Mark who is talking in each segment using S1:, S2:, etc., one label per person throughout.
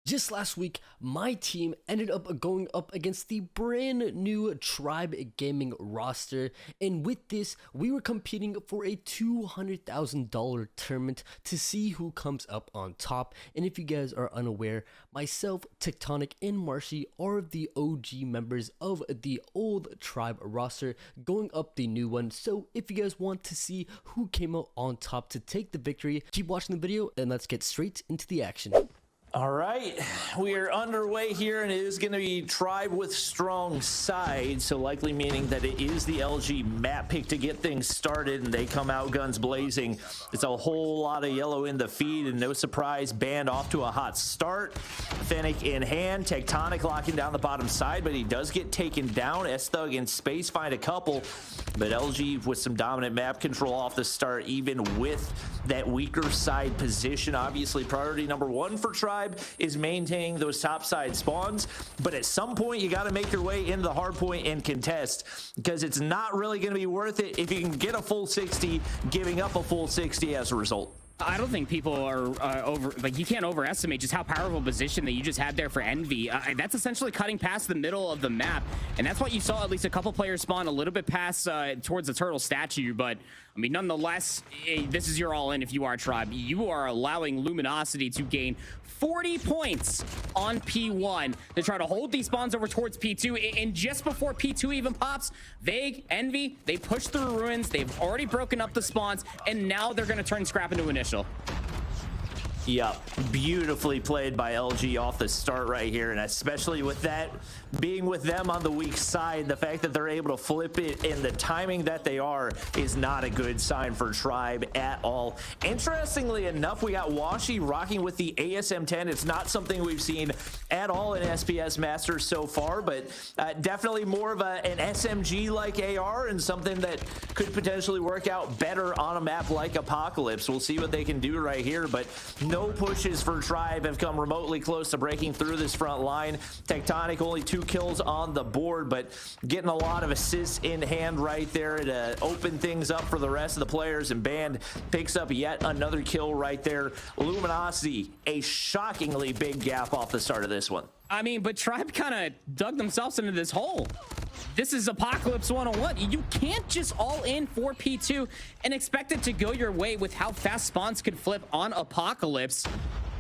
S1: Just last week, my team ended up going up against the brand new Tribe Gaming roster, and with this, we were competing for a $200,000 tournament to see who comes up on top. And if you guys are unaware, myself, Tectonic, and Marshy are the OG members of the old Tribe roster, going up the new one. So if you guys want to see who came out on top to take the victory, keep watching the video, and let's get straight into the action.
S2: All right, we are underway here, and it is going to be Tribe with strong side, so likely meaning that it is the LG map pick to get things started, and they come out guns blazing. It's a whole lot of yellow in the feed, and no surprise, Band off to a hot start. Fennec in hand, Tectonic locking down the bottom side, but he does get taken down. S-Thug in space find a couple, but LG with some dominant map control off the start, even with that weaker side position. Obviously, priority number one for Tribe is maintaining those top side spawns, but at some point you got to make your way into the hard point and contest, because it's not really going to be worth it if you can get a full 60, giving up a full 60 as a result.
S3: I don't think people are you can't overestimate just how powerful position that you just had there for Envy. That's essentially cutting past the middle of the map, and that's what you saw at least a couple players spawn a little bit past towards the turtle statue. But I mean, nonetheless, this is your all in if you are Tribe. You are allowing Luminosity to gain 40 points on P1 to try to hold these spawns over towards P2, and just before P2 even pops, Vague, Envy, they push through ruins, they've already broken up the spawns, and now they're going to turn scrap into initial.
S2: Yep, beautifully played by LG off the start right here, and especially with that being with them on the weak side, the fact that they're able to flip it and the timing that they are is not a good sign for Tribe at all. Interestingly enough, we got Washi rocking with the ASM-10. It's not something we've seen at all in SPS Masters so far, but definitely more of an SMG-like AR and something that could potentially work out better on a map like Apocalypse. We'll see what they can do right here, but no pushes for Tribe have come remotely close to breaking through this front line. Tectonic only 2 kills on the board, but getting a lot of assists in hand right there to open things up for the rest of the players, and Band picks up yet another kill right there. Luminosity, a shockingly big gap off the start of this one.
S3: I mean, but Tribe kind of dug themselves into this hole. This is Apocalypse 101. You can't just all in for P2 and expect it to go your way with how fast spawns could flip on Apocalypse.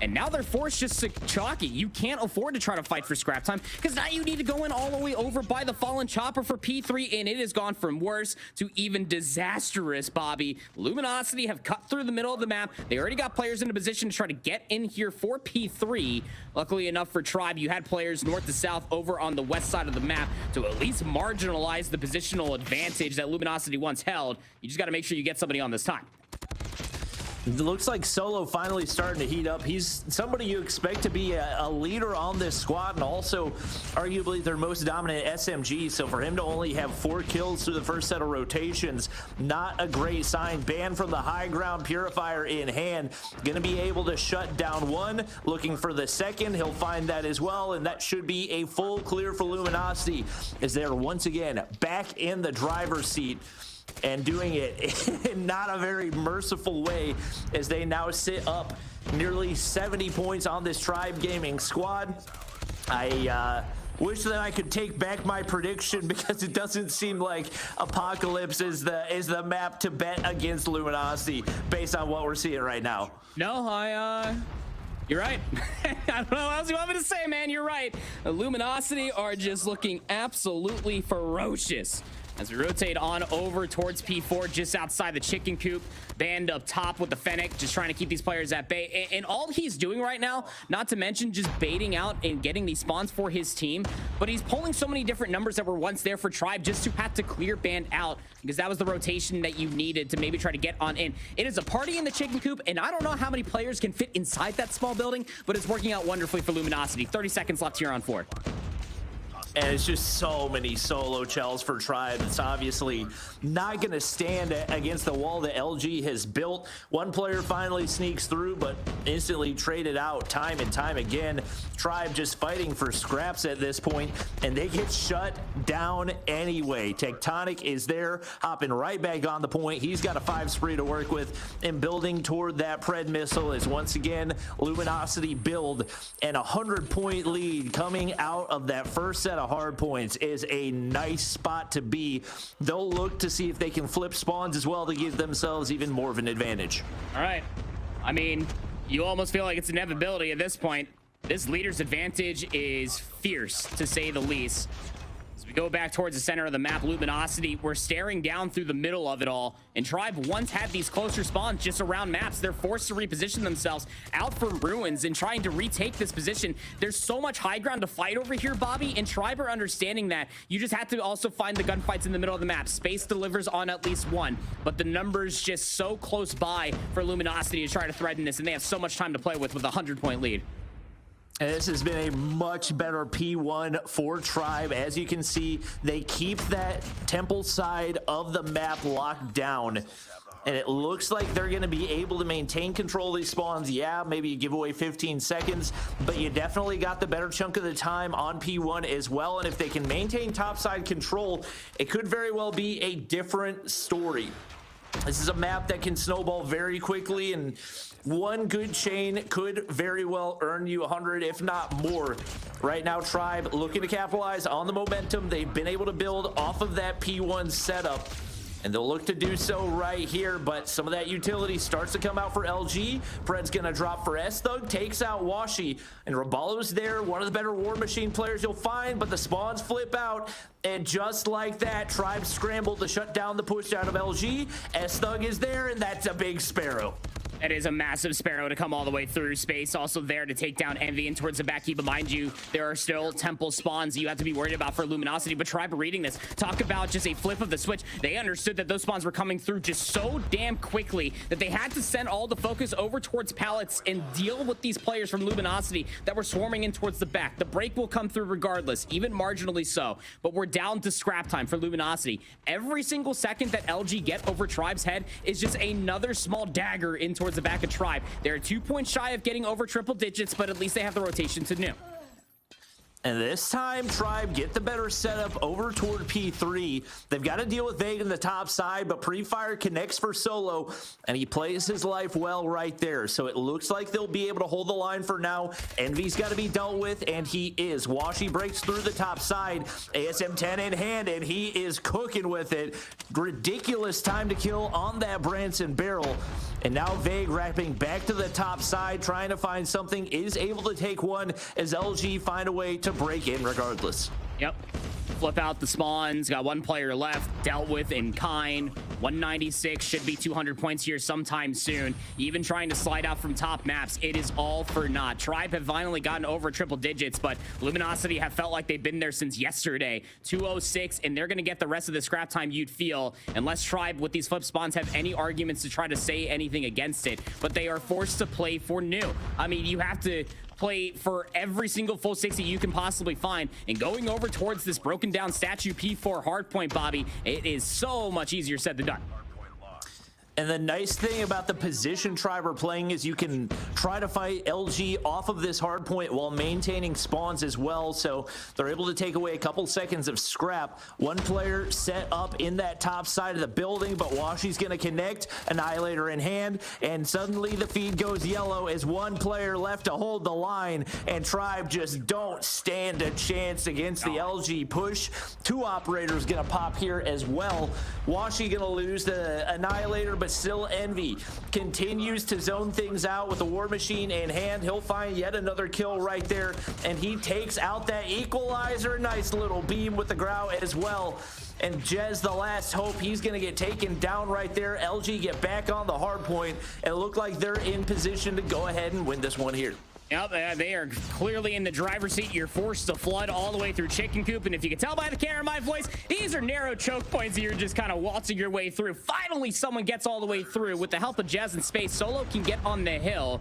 S3: And now they're forced just to chalk it. You can't afford to try to fight for scrap time, because now you need to go in all the way over by the fallen chopper for P3, and it has gone from worse to even disastrous, Bobby. Luminosity have cut through the middle of the map. They already got players in a position to try to get in here for P3. Luckily enough for Tribe, you had players north to south over on the west side of the map to at least marginalize the positional advantage that Luminosity once held. You just got to make sure you get somebody on this time.
S2: It looks like Solo finally starting to heat up. He's somebody you expect to be a leader on this squad, and also arguably their most dominant SMG. So for him to only have 4 kills through the first set of rotations, not a great sign. Banned from the high ground, Purifier in hand. Going to be able to shut down one. Looking for the second. He'll find that as well, and that should be a full clear for Luminosity, as they're once again back in the driver's seat, and doing it in not a very merciful way, as they now sit up nearly 70 points on this Tribe Gaming squad. I wish that I could take back my prediction, because it doesn't seem like Apocalypse is the map to bet against Luminosity based on what we're seeing right now.
S3: No, you're right. I don't know what else you want me to say, man. You're right. Luminosity are just looking absolutely ferocious as we rotate on over towards P4, just outside the chicken coop. Band up top with the Fennec, just trying to keep these players at bay. And all he's doing right now, not to mention just baiting out and getting these spawns for his team, but he's pulling so many different numbers that were once there for Tribe just to have to clear Band out, because that was the rotation that you needed to maybe try to get on in. It is a party in the chicken coop, and I don't know how many players can fit inside that small building, but it's working out wonderfully for Luminosity. 30 seconds left here on 4.
S2: And it's just so many solo Chels for Tribe. It's obviously not going to stand against the wall that LG has built. One player finally sneaks through, but instantly traded out time and time again. Tribe just fighting for scraps at this point, and they get shut down anyway. Tectonic is there, hopping right back on the point. He's got a 5 spree to work with, and building toward that Pred missile is once again Luminosity build, and a 100-point lead coming out of that first set of hard points is a nice spot to be. They'll look to see if they can flip spawns as well to give themselves even more of an advantage.
S3: All right. I mean, you almost feel like it's inevitability at this point. This leader's advantage is fierce, to say the least. As we go back towards the center of the map, Luminosity, we're staring down through the middle of it all. And Tribe once had these closer spawns just around maps. They're forced to reposition themselves out for ruins and trying to retake this position. There's so much high ground to fight over here, Bobby, and Tribe are understanding that. You just have to also find the gunfights in the middle of the map. Space delivers on at least one, but the numbers just so close by for Luminosity to try to threaten this, and they have so much time to play with a 100-point lead.
S2: And this has been a much better P1 for Tribe. As you can see, they keep that temple side of the map locked down. And it looks like they're going to be able to maintain control of these spawns. Yeah, maybe you give away 15 seconds, but you definitely got the better chunk of the time on P1 as well. And if they can maintain topside control, it could very well be a different story. This is a map that can snowball very quickly, and one good chain could very well earn you 100, if not more. Right now, Tribe looking to capitalize on the momentum they've been able to build off of that P1 setup. And they'll look to do so right here, but some of that utility starts to come out for LG. Pred's gonna drop for S-Thug, takes out Washi, and Rabalo's there, one of the better War Machine players you'll find, but the spawns flip out, and just like that, Tribe scrambled to shut down the push out of LG. S-Thug is there, and that's a big Sparrow.
S3: It is a massive Sparrow to come all the way through. Space also there to take down Envy, and towards the back. Keep in mind you, there are still temple spawns you have to be worried about for Luminosity, but Tribe reading this. Talk about just a flip of the switch. They understood that those spawns were coming through just so damn quickly that they had to send all the focus over towards pallets and deal with these players from Luminosity that were swarming in towards the back. The break will come through regardless, even marginally so, but we're down to scrap time for Luminosity. Every single second that LG get over Tribe's head is just another small dagger in towards the back of Tribe. They're 2 points shy of getting over triple digits, but at least they have the rotation to new.
S2: And this time, Tribe get the better setup over toward P3. They've got to deal with Vega in the top side, but Pre-Fire connects for Solo, and he plays his life well right there. So it looks like they'll be able to hold the line for now. Envy's got to be dealt with, and he is. Washi breaks through the top side, ASM-10 in hand, and he is cooking with it. Ridiculous time to kill on that Branson barrel. And now Vague wrapping back to the top side, trying to find something, is able to take one as LG find a way to break in regardless.
S3: Yep. Flip out the spawns. Got one player left. Dealt with in kind. 196 should be 200 points here sometime soon. Even trying to slide out from top maps, it is all for naught. Tribe have finally gotten over triple digits, but Luminosity have felt like they've been there since yesterday. 206, and they're going to get the rest of the scrap time, you'd feel, unless Tribe with these flip spawns have any arguments to try to say anything against it. But they are forced to play for new. I mean, you have to play for every single full 60 you can possibly find, and going over towards this broken down statue P4 hardpoint, Bobby, it is so much easier said than done.
S2: And the nice thing about the position Tribe are playing is you can try to fight LG off of this hard point while maintaining spawns as well. So they're able to take away a couple seconds of scrap. One player set up in that top side of the building, but Washi's going to connect, Annihilator in hand, and suddenly the feed goes yellow as one player left to hold the line, and Tribe just don't stand a chance against the LG push. Two operators going to pop here as well. Washi going to lose the Annihilator, but still Envy continues to zone things out with the War Machine in hand. He'll find yet another kill right there, and he takes out that equalizer. Nice little beam with the Grau as well. And Jez, the last hope, he's going to get taken down right there. LG get back on the hard point and look like they're in position to go ahead and win this one here.
S3: Yep, they are clearly in the driver's seat. You're forced to flood all the way through Chicken Coop, and if you can tell by the camera in my voice, these are narrow choke points that you're just kind of waltzing your way through. Finally, someone gets all the way through. With the help of Jazz and Space, Solo can get on the hill.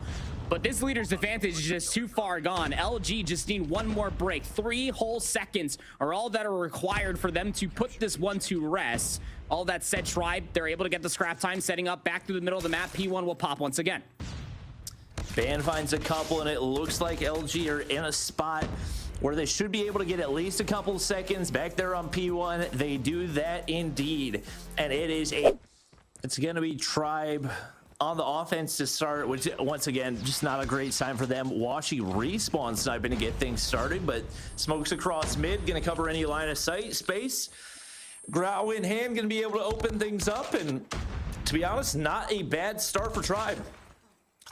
S3: But this leader's advantage is just too far gone. LG just need one more break. 3 whole seconds are all that are required for them to put this one to rest. All that said, Tribe, they're able to get the scrap time, setting up back through the middle of the map. P1 will pop once again.
S2: Ban finds a couple, and it looks like LG are in a spot where they should be able to get at least a couple seconds back there on P1. They do that indeed, and it's going to be Tribe on the offense to start, which once again, just not a great sign for them. Washi respawn sniping to get things started, but smokes across mid, going to cover any line of sight space. Grow in hand, going to be able to open things up, and to be honest, not a bad start for Tribe.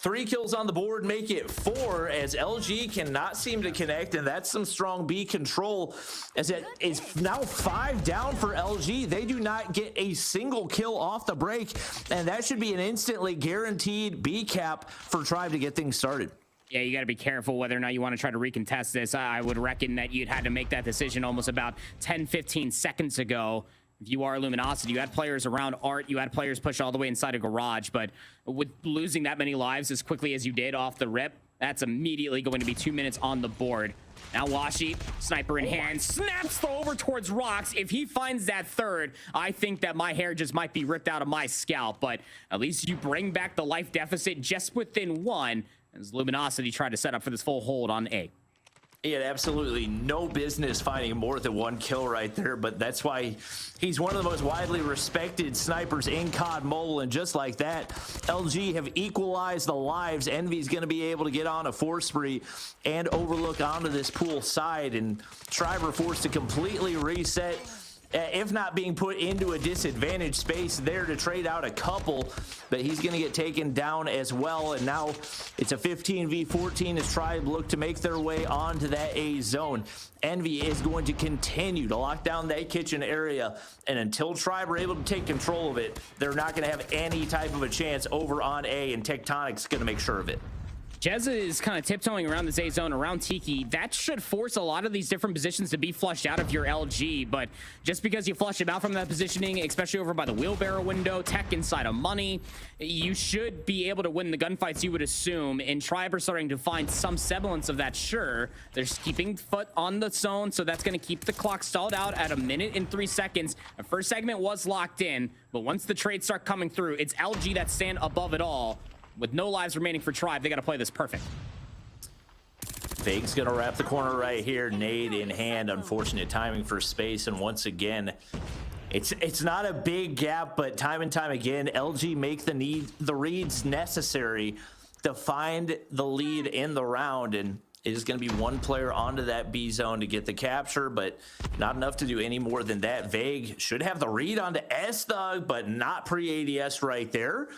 S2: 3 kills on the board, make it 4 as LG cannot seem to connect, and that's some strong B control as it is now 5 down for LG. They do not get a single kill off the break, and that should be an instantly guaranteed B cap for Tribe to get things started.
S3: Yeah, you got to be careful whether or not you want to try to recontest this. I would reckon that you'd had to make that decision almost about 10-15 seconds ago. If you are Luminosity, you had players around Art, you had players push all the way inside a garage, but with losing that many lives as quickly as you did off the rip, that's immediately going to be 2 minutes on the board. Now Washi, sniper in hand, snaps over towards Rocks. If he finds that third, I think that my hair just might be ripped out of my scalp, but at least you bring back the life deficit just within 1 as Luminosity tried to set up for this full hold on A.
S2: He had absolutely no business finding more than 1 kill right there, but that's why he's one of the most widely respected snipers in COD Mobile, and just like that, LG have equalized the lives. Envy's going to be able to get on a 4 spree and overlook onto this pool side, and Tribe are forced to completely reset, if not being put into a disadvantaged space there to trade out a couple, but he's going to get taken down as well. And now it's a 15v14 as Tribe look to make their way onto that A zone. Envy is going to continue to lock down that kitchen area, and until Tribe are able to take control of it, they're not going to have any type of a chance over on A, and Tectonic's going to make sure of it.
S3: Jezza is kind of tiptoeing around this A zone around Tiki. That should force a lot of these different positions to be flushed out of your LG, but just because you flush him out from that positioning, especially over by the wheelbarrow window, tech inside of money, you should be able to win the gunfights, you would assume, and Tribe are starting to find some semblance of that. Sure, they're keeping foot on the zone, so that's going to keep the clock stalled out at 1 minute and 3 seconds. The first segment was locked in, but once the trades start coming through, it's LG that stand above it all. With no lives remaining for Tribe, they got to play this perfect.
S2: Fake's gonna wrap the corner right here, nade in hand. Unfortunate timing for space, and once again, it's not a big gap, but time and time again, LG make the reads necessary to find the lead in the round, and it is going to be 1 player onto that B zone to get the capture, but not enough to do any more than that. Vague should have the read onto S-Thug, but not pre-ADS right there.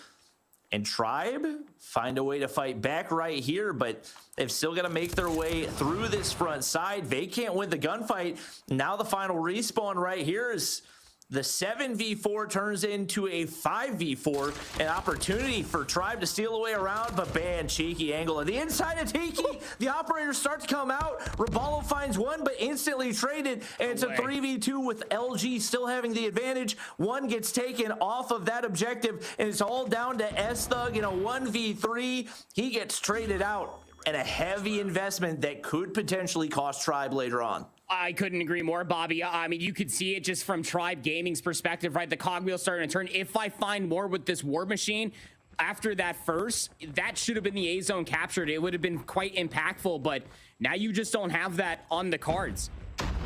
S2: And Tribe find a way to fight back right here, but they've still got to make their way through this front side. They can't win the gunfight. Now the final respawn right here is the 7v4 turns into a 5v4, an opportunity for Tribe to steal away around, but bad cheeky angle on the inside of Tiki. The operators start to come out. Raballo finds 1, but instantly traded, and it's a 3v2 with LG still having the advantage. 1 gets taken off of that objective, and it's all down to S-Thug in a 1v3. He gets traded out, and a heavy investment that could potentially cost Tribe later on.
S3: I couldn't agree more, Bobby. I mean, you could see it just from Tribe Gaming's perspective, right? The cogwheel's starting to turn. If I find more with this War Machine, after that first, that should have been the A zone captured. It would have been quite impactful, but now you just don't have that on the cards.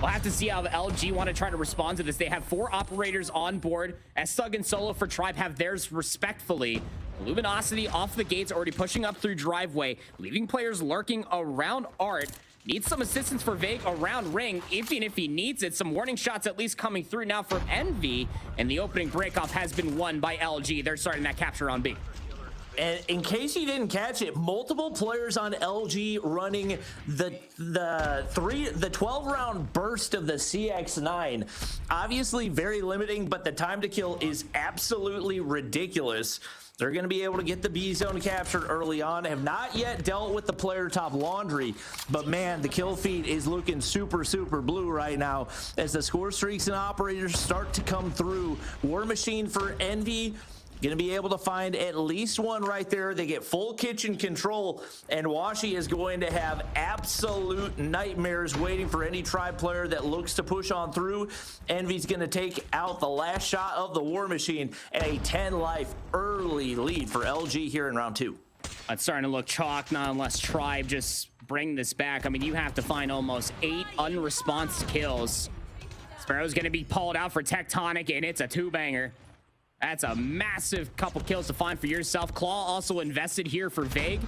S3: We'll have to see how the LG want to try to respond to this. They have 4 operators on board. S-Thug and Solo for Tribe have theirs respectfully. Luminosity off the gates, already pushing up through driveway, leaving players lurking around Art. Needs some assistance for Vague around Ring, even if he needs it. Some warning shots at least coming through now from Envy, and the opening breakoff has been won by LG. They're starting that capture on B.
S2: And in case you didn't catch it, multiple players on LG running the 12-round burst of the CX-9. Obviously very limiting, but the time to kill is absolutely ridiculous. They're going to be able to get the B zone captured early on. Have not yet dealt with the player top laundry, but man, the kill feed is looking super blue right now as the score streaks and operators start to come through. War Machine for Envy Gonna be able to find at least one right there. They get full kitchen control, and Washi is going to have absolute nightmares waiting for any Tribe player that looks to push on through. Envy's gonna take out the last shot of the War Machine, and a 10-life early lead for LG here in round 2.
S3: It's starting to look chalk, not unless Tribe just bring this back. I mean, you have to find almost 8 unresponsive kills. Sparrow's gonna be pulled out for Tectonic, and it's a 2-banger. That's a massive couple kills to find for yourself. Claw also invested here for Vague.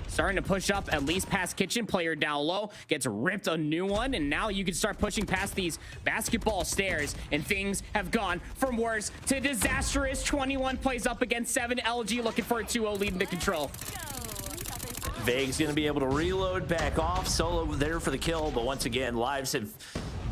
S3: Starting to push up at least past Kitchen. Player down low gets ripped a new one, and now you can start pushing past these basketball stairs, and things have gone from worse to disastrous. 21 plays up against 7. LG looking for a 2-0 lead into control.
S2: Vague's gonna be able to reload back off. Solo there for the kill, but once again, lives have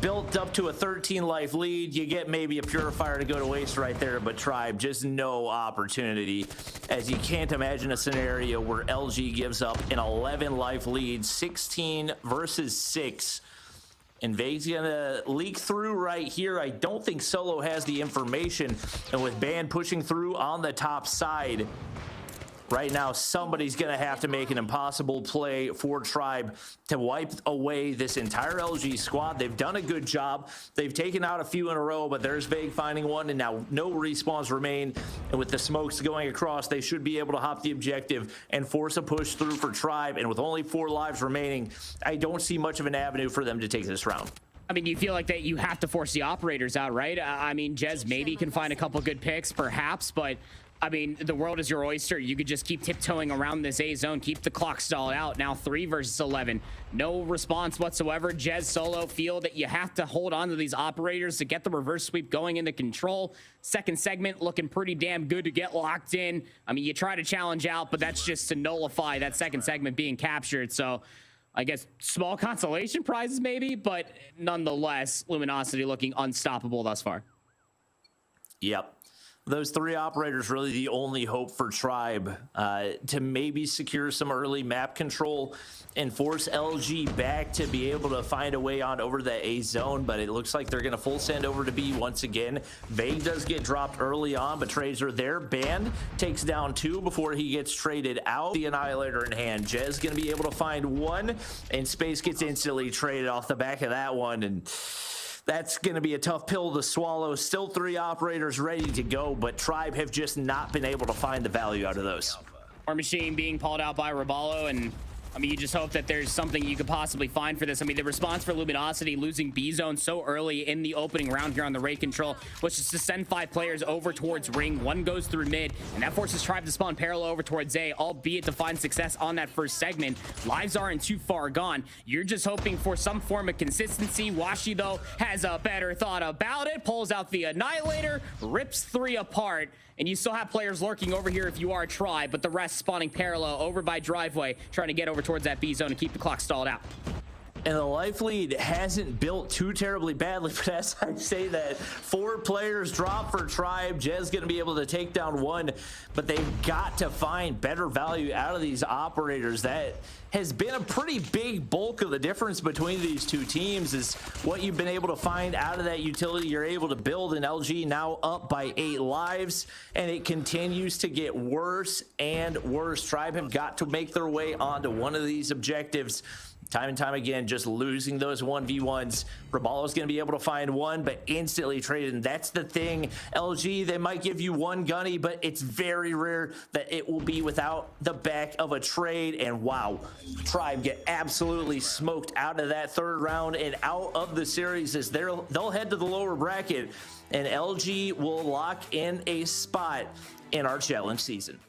S2: built up to a 13-life lead. You get maybe a Purifier to go to waste right there, but Tribe just no opportunity, as you can't imagine a scenario where LG gives up an 11-life lead, 16 versus 6. And Vague's gonna leak through right here. I don't think Solo has the information, and with Band pushing through on the top side, right now, somebody's going to have to make an impossible play for Tribe to wipe away this entire LG squad. They've done a good job. They've taken out a few in a row, but there's Vague finding one, and now no respawns remain. And with the smokes going across, they should be able to hop the objective and force a push through for Tribe. And with only 4 lives remaining, I don't see much of an avenue for them to take this round.
S3: I mean, you feel like that you have to force the operators out, right? I mean, Jez maybe can find a couple good picks, perhaps, but I mean, the world is your oyster. You could just keep tiptoeing around this A zone, keep the clock stalled out. Now 3 versus 11. No response whatsoever. Jez Solo feel that you have to hold on to these operators to get the reverse sweep going into control. Second segment looking pretty damn good to get locked in. I mean, you try to challenge out, but that's just to nullify that second segment being captured. So I guess small consolation prizes maybe, but nonetheless, Luminosity looking unstoppable thus far.
S2: Yep. Those 3 operators really the only hope for Tribe to maybe secure some early map control and force LG back to be able to find a way on over the A zone, but it looks like they're going to full send over to B once again. Vague does get dropped early on, but trades are there. Band takes down 2 before he gets traded out. The Annihilator in hand. Jez going to be able to find 1, and Space gets instantly traded off the back of that one, and that's going to be a tough pill to swallow. Still 3 operators ready to go, but Tribe have just not been able to find the value out of those.
S3: War Machine being pulled out by Raballo, and I mean, you just hope that there's something you could possibly find for this. I mean, the response for Luminosity losing B zone so early in the opening round here on the raid control was just to send 5 players over towards ring. 1 goes through mid, and that forces Tribe to spawn parallel over towards A, albeit to find success on that first segment. Lives aren't too far gone. You're just hoping for some form of consistency. Washi, though, has a better thought about it. Pulls out the Annihilator, rips 3 apart, and you still have players lurking over here if you are Tribe, but the rest spawning parallel over by driveway, trying to get over towards that B zone and keep the clock stalled out.
S2: And the life lead hasn't built too terribly badly, but as I say that, 4 players drop for Tribe. Jez going to be able to take down 1, but they've got to find better value out of these operators. That has been a pretty big bulk of the difference between these 2 teams, is what you've been able to find out of that utility you're able to build. In LG now up by 8 lives, and it continues to get worse and worse. Tribe have got to make their way onto one of these objectives. Time and time again, just losing those 1v1s. Raballo's going to be able to find 1, but instantly traded. And that's the thing. LG, they might give you 1 gunny, but it's very rare that it will be without the back of a trade. And wow, Tribe get absolutely smoked out of that 3rd round and out of the series, as they'll head to the lower bracket, and LG will lock in a spot in our challenge season.